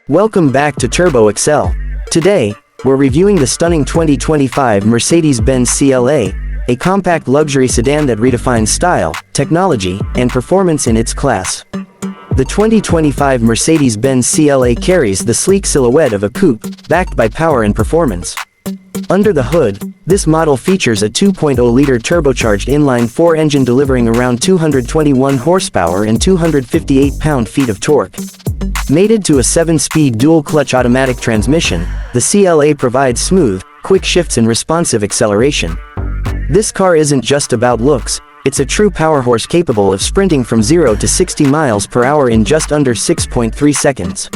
Welcome back to TurboXcel. Today, we're reviewing the stunning 2025 Mercedes-Benz CLA, a compact luxury sedan that redefines style, technology, and performance in its class. The 2025 Mercedes-Benz CLA carries the sleek silhouette of a coupe, backed by power and performance. Under the hood, this model features a 2.0-liter turbocharged inline-4 engine delivering around 221 horsepower and 258 pound-feet of torque. Mated to a 7-speed dual-clutch automatic transmission, the CLA provides smooth, quick shifts and responsive acceleration. This car isn't just about looks, it's a true powerhouse capable of sprinting from 0 to 60 miles per hour in just under 6.3 seconds.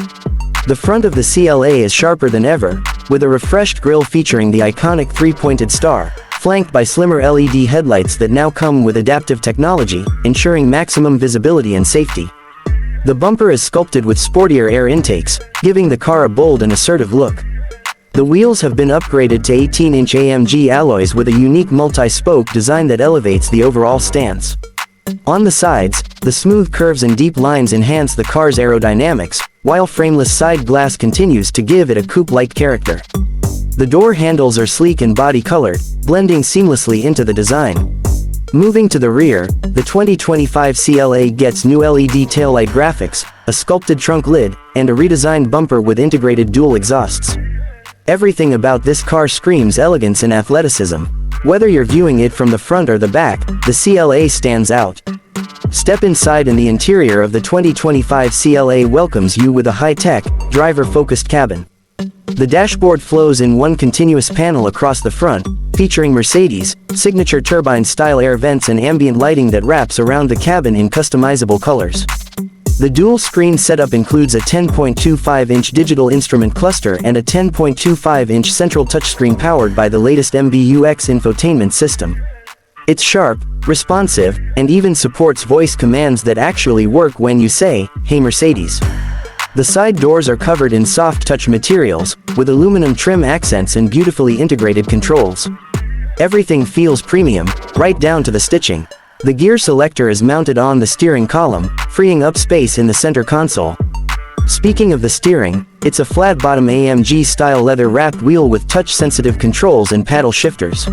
The front of the CLA is sharper than ever, with a refreshed grille featuring the iconic three-pointed star, flanked by slimmer LED headlights that now come with adaptive technology, ensuring maximum visibility and safety. The bumper is sculpted with sportier air intakes, giving the car a bold and assertive look. The wheels have been upgraded to 18-inch AMG alloys with a unique multi-spoke design that elevates the overall stance. On the sides, the smooth curves and deep lines enhance the car's aerodynamics, while frameless side glass continues to give it a coupe-like character. The door handles are sleek and body-colored, blending seamlessly into the design. Moving to the rear, the 2025 CLA gets new LED taillight graphics, a sculpted trunk lid, and a redesigned bumper with integrated dual exhausts. Everything about this car screams elegance and athleticism. Whether you're viewing it from the front or the back, the CLA stands out. Step inside and the interior of the 2025 CLA welcomes you with a high-tech, driver-focused cabin. The dashboard flows in one continuous panel across the front, featuring Mercedes' signature turbine-style air vents and ambient lighting that wraps around the cabin in customizable colors. The dual-screen setup includes a 10.25-inch digital instrument cluster and a 10.25-inch central touchscreen powered by the latest MBUX infotainment system. It's sharp, responsive, and even supports voice commands that actually work when you say, "Hey Mercedes." The side doors are covered in soft touch materials, with aluminum trim accents and beautifully integrated controls. Everything feels premium, right down to the stitching. The gear selector is mounted on the steering column, freeing up space in the center console. Speaking of the steering, it's a flat-bottom AMG-style leather-wrapped wheel with touch-sensitive controls and paddle shifters.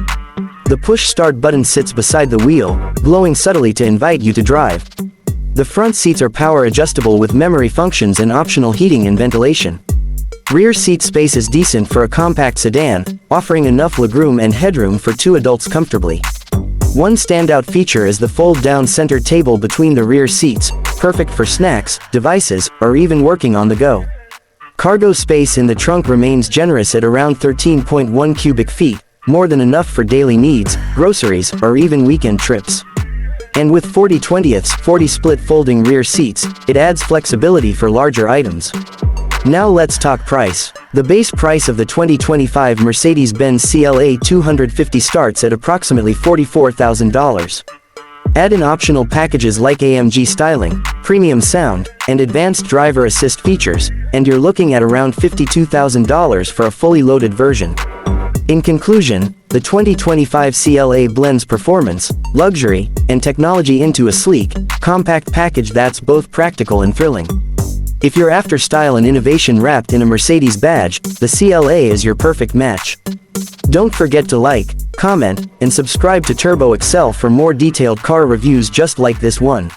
The push-start button sits beside the wheel, glowing subtly to invite you to drive. The front seats are power-adjustable with memory functions and optional heating and ventilation. Rear seat space is decent for a compact sedan, offering enough legroom and headroom for two adults comfortably. One standout feature is the fold-down center table between the rear seats, perfect for snacks, devices, or even working on the go. Cargo space in the trunk remains generous at around 13.1 cubic feet, more than enough for daily needs, groceries, or even weekend trips. And with 40/20 split folding rear seats, it adds flexibility for larger items. Now let's talk price. The base price of the 2025 Mercedes-Benz CLA 250 starts at approximately $44,000. Add in optional packages like AMG styling, premium sound, and advanced driver assist features, and you're looking at around $52,000 for a fully loaded version. In conclusion, the 2025 CLA blends performance, luxury, and technology into a sleek, compact package that's both practical and thrilling. If you're after style and innovation wrapped in a Mercedes badge, the CLA is your perfect match. Don't forget to like, comment, and subscribe to TurboXcel for more detailed car reviews just like this one.